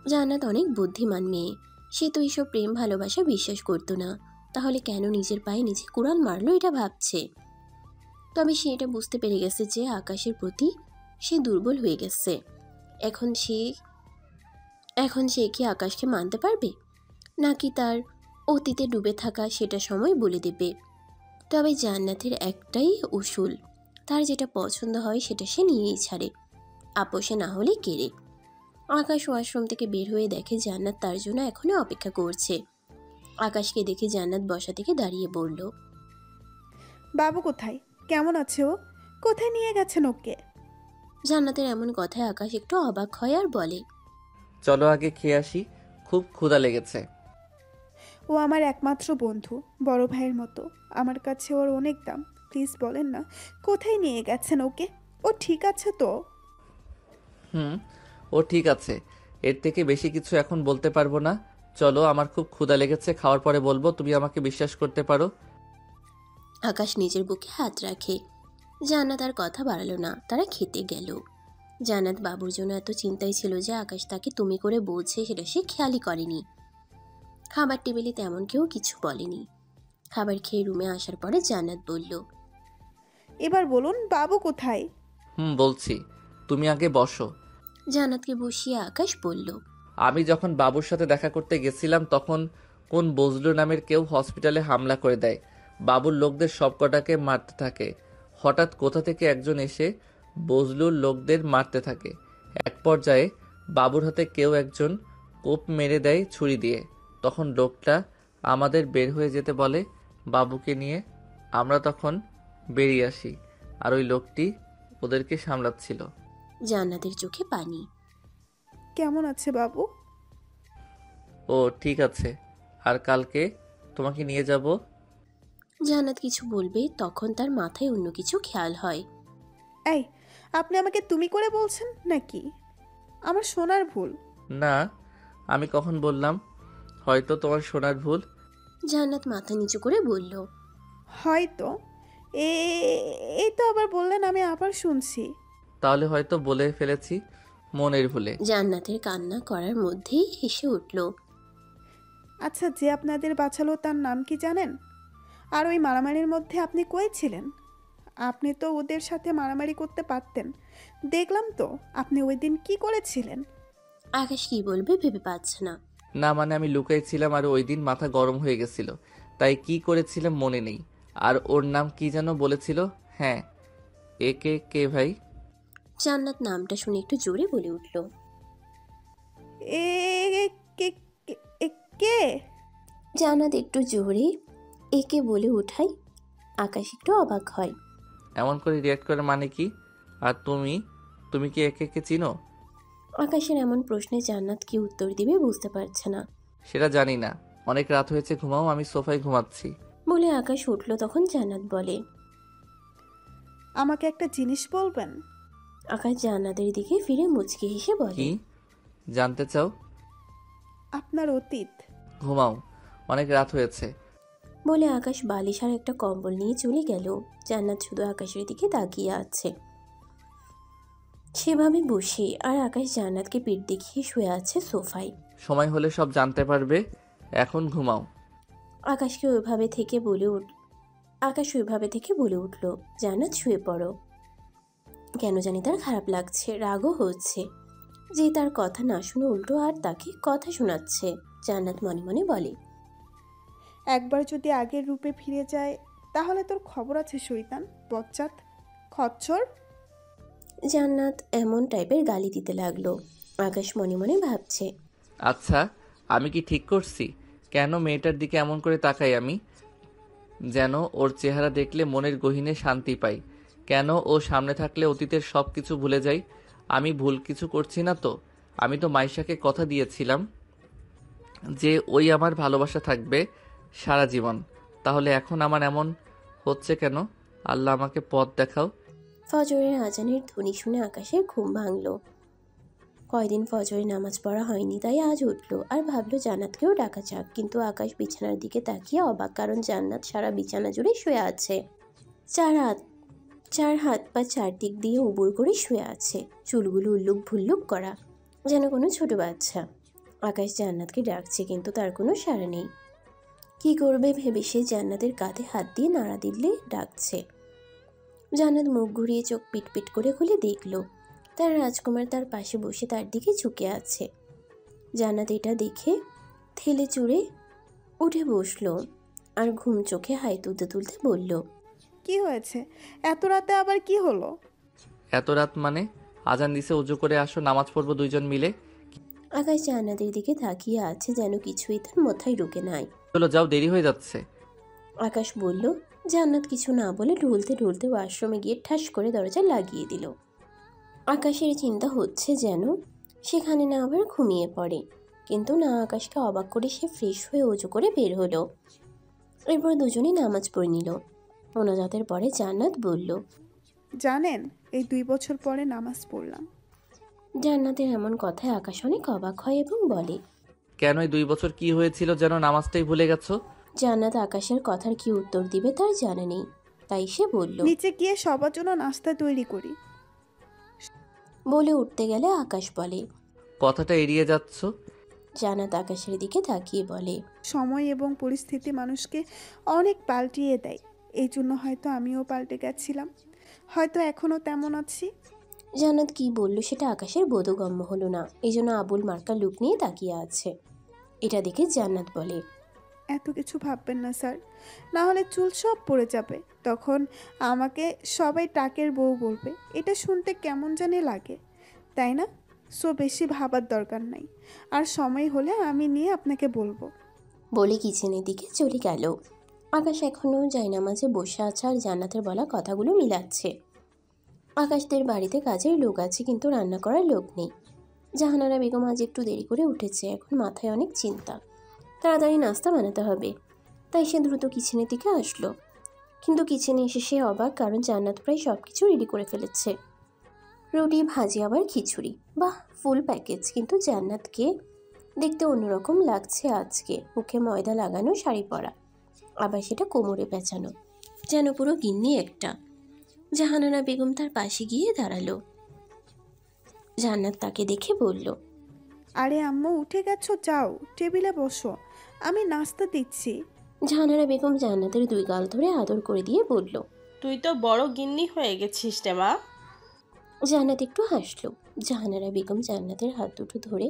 জান্নাত অনেক বুদ্ধিমান মেয়ে। সে তো এইসব প্রেম ভালোবাসা বিশ্বাস করতো না। তাহলে কেন নিজের পায়ে নিজে কুড়াল মারলো এটা ভাবছে। তবে সে এটা বুঝতে পেরে গেছে যে আকাশের প্রতি সে দুর্বল হয়ে গেছে। এখন সে এখন সে কি আকাশকে মানতে পারবে, নাকি তার অতীতে ডুবে থাকা সেটা সময় বলে দেবে। তবে জান্নাতের একটাই উসুল, তার যেটা পছন্দ হয় সেটা সে নিয়েই ছাড়ে, আপোষে না হলে কেড়ে। আকাশ ওয়াশরুম থেকে বের হয়ে দেখে জান্নাত তার জন্য এখনো অপেক্ষা করছে। আকাশকে দেখে জান্নাত বসা থেকে দাঁড়িয়ে বলল, বাবু কোথায়? কেমন আছে ও? কোথায় নিয়ে গেছেন ওকে? জান্নাতের এমন কথায় আকাশ একটু অবাক হয় আর বলে, চলো আগে খেয়ে আসি, খুব ক্ষুধা লেগেছে। ও আমার একমাত্র বন্ধু, বড় ভাইয়ের মতো। আমার কাছে ওর অনেক দাম। প্লিজ বলেন না, কোথায় নিয়ে গেছেন ওকে? ও ঠিক আছে তো? হুম, ও ঠিক আছে। এর থেকে বেশি কিছু এখন বলতে পারবো না। চলো, আমার খুব ক্ষুধা লেগেছে, খাওয়ার পরে বলবো, তুমি আমাকে বিশ্বাস করতে পারো। আকাশ নিজের বুকে হাত রাখে। জান্নাত আর কথা বাড়ালো না, তারা খেতে গেল। জান্নাত বাবুর জন্য এত চিন্তায় ছিল যে আকাশ তাকে তুমি করে বলছে সেটা সে খেয়ালই করেনি। খাবার টেবিলে তেমন কেউ কিছু বলেনি। খাবার খেয়ে রুমে আসার পরে জান্নাত বলল, এবার বলুন বাবু কোথায়? বলছি, তুমি আগে বসো। জান্নাতকে বসিয়ে আকাশ বলল, আমি যখন বাবুর সাথে দেখা করতে গেছিলাম তখন কোন বজলু নামের কেউ হসপিটালে হামলা করে দেয়। বাবুর লোকদের সবকটাকে মারতে থাকে। হঠাৎ কোথা থেকে একজন এসে বজলুর লোকদের মারতে থাকে। এক পর্যায়ে বাবুর হাতে কেউ একজন কোপ মেরে দেয় ছুরি দিয়ে। তখন লোকটা আমাদের বের হয়ে যেতে বলে বাবুকে নিয়ে। আমরা তখন বেরিয়ে আসি, আর ওই লোকটি ওদেরকে সামলাচ্ছিল। জান্নাতের চোখে পানি। কেমন আছে বাবু? ও ঠিক আছে, আর কালকে তোমাকে নিয়ে যাব। জান্নাত কিছু বলবে তখন তার মাথায় অন্য কিছু খেয়াল হয়। এই, আপনি আমাকে তুমি করে বলছেন নাকি? আমার শোনার ভুল। না, আমি কখন বললাম? হয়তো তোমার শোনার ভুল। জান্নাত মাথা নিচু করে বলল, হয়তো। এ এই তো আবার বললেন, আমি আবার শুনছি। তাহলে হয়তো বলে ফেলেছি মনের ভুলে। জান্নাতের কান্না করার মধ্যেই হেসে উঠল। আচ্ছা, যে আপনাদের বাঁচালো তার নাম কি জানেন? আর ওই মারামারির মধ্যে আপনি কই ছিলেন? আপনি তো ওদের সাথে মারামারি করতে পারতেন। দেখলাম তো আপনি ওই দিন কি করেছিলেন। আকাশ কি বলবে ভেবে পাচ্ছে না। না মানে আমি লুকাইছিলাম, আর ওই দিন মাথা গরম হয়ে গেছিল, তাই কি করেছিলাম মনে নেই। আর ওর নাম কি যেন বলেছিল? হ্যাঁ, এ কে কে ভাই। জান্নাত নামটা শুনে একটু জোরে বলে উঠল। এ কে কে কে? জান্নাত একটু জোরে একে বলে উঠাই। আকাশ একটু অবাক হয়। এমন করে রিয়াক্ট করে মানে কি? আর তুমি তুমি কি একে কে চিনো? আকাশের এমন প্রশ্নে জান্নাত কি উত্তর দিবে বুঝতে পারছে না। সেটা জানি না, অনেক রাত হয়েছে, ঘুমাও, আমি সোফায় ঘুমাচ্ছি। বলে আকাশ উঠল, তখন জান্নাত বলে, আমাকে একটা জিনিস বলবেন? আকাশ জান্নাতের দিকে ফিরে মুচকি হেসে বলে, কি জানতে চাও? আপনার অতীত। ঘুমাও, অনেক রাত হয়েছে। বলে আকাশ বালিশ আর একটা কম্বল নিয়ে চলে গেল। জান্নাত শুধু আকাশের দিকে তাকিয়ে আছে সেভাবে বসে, আর আকাশ জান্নাতকে পিঠ দেখিয়ে শুয়ে আছে সোফায়। সময় হলে সব জানতে পারবে, এখন ঘুমাও। আকাশকে ওইভাবে থেকে বলে উঠ আকাশ ওইভাবে থেকে বলে উঠল, জান্নাত শুয়ে পড়ো। কেন জানি তার খারাপ লাগছে, রাগও হচ্ছে যে তার কথা না শুনে উল্টো আর তাকে কথা শোনাচ্ছে। জান্নাত মনে মনে বলে, একবার যদি আগের রূপে ফিরে যায় তাহলে তোর খবর আছে শয়তান, বজ্জাত, খচ্চর। জান্নাত এমন টাইপের গালি দিতে লাগলো। আকাশ মনে মনে ভাবছে, আচ্ছা, আমি কি ঠিক করছি? কেন মেয়েটার দিকে এমন করে তাকাই আমি, যেন ওর চেহারা দেখলে মনের গহীনে শান্তি পাই? কেন ও সামনে থাকলে অতীতের সব কিছু ভুলে যাই? আমি ভুল কিছু করছি না তো? আমি তো মাইশাকে কথা দিয়েছিলাম যে ওই আমার ভালোবাসা থাকবে সারা জীবন। তাহলে এখন আমার এমন হচ্ছে কেন? আল্লাহ আমাকে পথ দেখাও। ফজরের আজানের ধ্বনি শুনে আকাশের ঘুম ভাঙলো। কয়দিন ফজরে নামাজ পড়া হয়নি, তাই আজ উঠলো আর ভাবলো জান্নাতকেও ডাকা যাক। কিন্তু আকাশ বিছানার দিকে তাকিয়ে অবাক, কারণ জান্নাত সারা বিছানা জুড়ে শুয়ে আছে। চার হাত চার হাত পা চারদিক দিয়ে উবুর করে শুয়ে আছে, চুলগুলো উল্লুক ভুল্লুক করা, যেন কোনো ছোট বাচ্চা। আকাশ জান্নাতকে ডাকছে কিন্তু তার কোনো সাড়া নেই। কি করবে ভেবে সে জান্নাতের কাঁধে হাত দিয়ে নাড়া দিলে ডাকছে। জান্নাত মুখ ঘুরিয়ে চোখ পিটপিট করে খুলে দেখল তার রাজকুমার তার পাশে বসে তার দিকে ঝুঁকে আছে। জান্নাত এটা দেখে থেলে চুড়ে উঠে বসলো আর ঘুম চোখে হাই তুলতে তুলতে বলল, কি হয়েছে? এত রাতে আবার কি হলো? এত রাত মানে? আজান দিছে, উজু করে আসো, নামাজ পড়বো দুইজন মিলে। আকাশ জান্নাতের দিকে তাকিয়ে আছে যেন কিছুই তার মাথায় ঢুকে নাই। চলো যাও, দেরি হয়ে যাচ্ছে। আকাশ বলল। জান্নাত কিছু না বলে ঢুলতে ঢুলতে ওয়াশরুমে গিয়ে ঠাস করে দরজা লাগিয়ে দিল। আকাশের চিন্তা হচ্ছে যেন সেখানে না আবার ঘুমিয়ে পড়ে, কিন্তু না, আকাশকে অবাক করে সে ফ্রেশ হয়ে উজু করে বের হলো। এরপর দুজনেই নামাজ পড়ে নিল। মোনাজাতের পরে জান্নাত বলল, জানেন, এই 2 বছর পরে নামাজ পড়লাম। জান্নাতের এমন কথায় আকাশ অনেক অবাক হয় এবং বলে, কেন, এই 2 বছর কি হয়েছিল যেন নামাজটাই ভুলে গেছো? জান্নাত আকাশের কথার কি উত্তর দিবে তার জানা নেই, তাই সে বলল। নিচে গিয়ে সবার জন্য নাস্তা তৈরি করি। বলে উঠতে গেলে আকাশ বলে, কথাটা এড়িয়ে যাচ্ছ। জান্নাত আকাশের দিকে তাকিয়ে বলে, সময় এবং পরিস্থিতি মানুষকে অনেক পাল্টিয়ে দেয়। এই জন্য হয়তো আমিও পাল্টে গেছিলাম, হয়তো এখনও তেমন আছি। জান্নাত কি বলল সেটা আকাশের বোধগম্য হলো না, এই জন্য আবুল মার্কা লুক নিয়ে তাকিয়ে আছে। এটা দেখে জান্নাত বলে, এত কিছু ভাববেন না স্যার, না হলে চুল সব পড়ে যাবে। তখন আমাকে সবাই টাকের বউ বলবে। এটা শুনতে কেমন জানি লাগে, তাই না? সো বেশি ভাবার দরকার নাই, আর সময় হলে আমি নিয়ে আপনাকে বলবো। বলে কিচেনের দিকে চলে গেল। আকাশ এখনও জায়নামাজে বসে আছে আর জান্নাতের বলা কথাগুলো মিলাচ্ছে। আকাশদের বাড়িতে কাজের লোক আছে কিন্তু রান্না করার লোক নেই। জাহানারা বেগম আজ একটু দেরি করে উঠেছে, এখন মাথায় অনেক চিন্তা। তাড়াতাড়ি নাস্তা বানাতে হবে, তাই সে দ্রুত কিচেনের দিকে আসলো। কিন্তু কিচেনে এসে সে অবাক, কারণ জান্নাত প্রায় সব কিছু রেডি করে ফেলেছে। রুটি, ভাজি, আবার খিচুড়ি। বাহ, ফুল প্যাকেজ। কিন্তু জান্নাতকে দেখতে অন্যরকম লাগছে আজকে। মুখে ময়দা লাগানো, শাড়ি পরা, আবার সেটা কোমরে পেঁচানো, যেন পুরো গিন্নি একটা। জাহানারা বেগম তার পাশে গিয়ে দাঁড়ালো। জান্নাত তাকে দেখে বলল, আরে আম্মু, উঠে গেছো? যাও টেবিলে বসো, আমি নাস্তা দিচ্ছি। জাহানারা বেগম জান্নাতের 2 গাল ধরে আদর করে দিয়ে বলল। তুই তো বড় গিন্নি হয়ে গেছিস রে মা। জান্নাত একটু হাসলো। জাহানারা বেগম জান্নাতের হাত দুটো ধরে,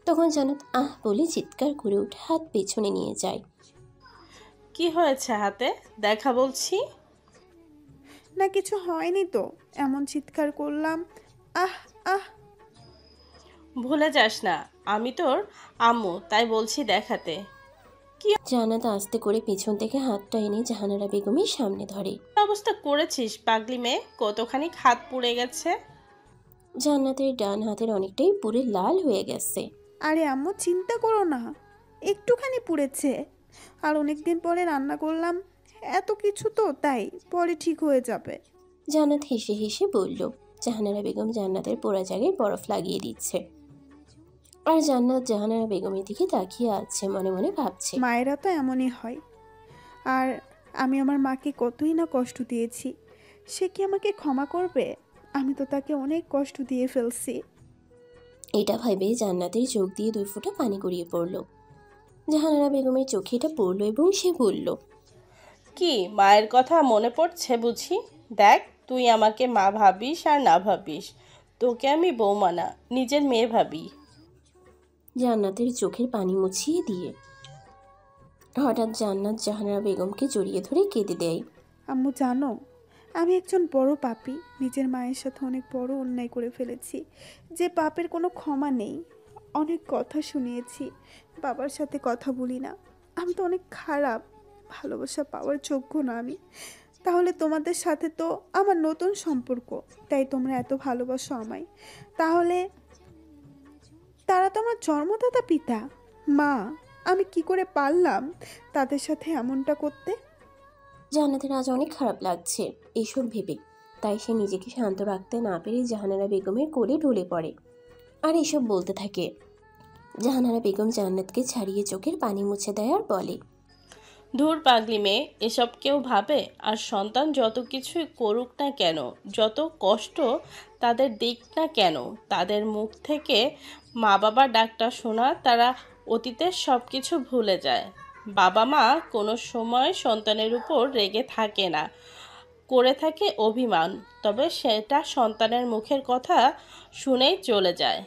তখন জান্নাত আহ বলে চিৎকার করে উঠে হাত পেছনে নিয়ে যায়। কি হয়েছে হাতে? দেখা বলছি। না, কিছু হয়নি তো, এমন চিৎকার করলাম। আহ আহ। ভুলে যাস না আমি তোর আম্মু, তাই বলছি দেখাতে। জান্নাত আস্তে করে পেছন থেকে হাতটা এনে জাহানারা বেগমের সামনে ধরে। কি অবস্থা করেছিস পাগলি মেয়ে, কতখানি হাত পুড়ে গেছে। জান্নাতের ডান হাতের অনেকটাই পুরে লাল হয়ে গেছে। আরে আম্মু, চিন্তা করো না, একটুখানি পুড়েছে। আর অনেক দিন পরে রান্না করলাম, এত কিছু তো, তাই পরে ঠিক হয়ে যাবে। জান্নাত হেসে হেসে বলল। জাহানারা বেগম জান্নাতের পোড়া জায়গায় বরফ লাগিয়ে দিচ্ছে, আর জান্নাত জাহানারা বেগমের দিকে তাকিয়ে আছে, মনে মনে ভাবছে। মায়েরা তো এমনই হয়। আর আমি আমার মাকে কতই না কষ্ট দিয়েছি, সে কি আমাকে ক্ষমা করবে? আমি তো তাকে অনেক কষ্ট দিয়ে ফেলছি। এটা ভেবে জান্নাতের চোখ দিয়ে 2 ফোঁটা পানি গড়িয়ে পড়ল। জাহানারা বেগমের চোখে এটা পড়ল এবং সে বলল, কি মায়ের কথা মনে পড়ছে বুঝি? দেখ, তুই আমাকে মা ভাবিস আর না ভাবিস, তোকে আমি বৌমা না, নিজের মেয়ে ভাবি। জান্নাতের চোখের পানি মুছিয়ে দিয়ে হঠাৎ জান্নাত জাহানারা বেগমকে জড়িয়ে ধরে কেঁদে দেয়। আম্মু জানো, আমি একজন বড় পাপী, নিজের মায়ের সাথে অনেক বড় অন্যায় করে ফেলেছি, যে পাপের কোনো ক্ষমা নেই। অনেক কথা শুনিয়েছি, বাবার সাথে কথা বলি না। আমি তো অনেক খারাপ, ভালোবাসা পাওয়ার যোগ্য না আমি। তাহলে তোমাদের সাথে তো আমার নতুন সম্পর্ক, তাই তোমরা এত ভালোবাসো আমায়। তাহলে তারা তো আমার জন্মদাতা পিতা, মা। আমি কি করে পারলাম তাদের সাথে এমনটা করতে? জান্নাতের আজ অনেক খারাপ লাগছে এইসব ভেবে, তাই সে নিজেকে শান্ত রাখতে না পেরে জাহানারা বেগমের কোলে ঢলে পড়ে আর এসব বলতে থাকে। জাহানারা বেগম জান্নাতকে ছাড়িয়ে চোখের পানি মুছে দেয় আর বলে, ধুর পাগলি মেয়ে, এসব কেউ ভাবে? আর সন্তান যত কিছুই করুক না কেন, যত কষ্ট তাদের দিক না কেন, তাদের মুখ থেকে মা বাবা ডাকটা শোনা তারা অতীতের সব কিছু ভুলে যায়। বাবা মা কোনো সময় সন্তানের উপর রেগে থাকে না, করে থাকে অভিমান, তবে সেটা সন্তানের মুখের কথা শুনেই চলে যায়।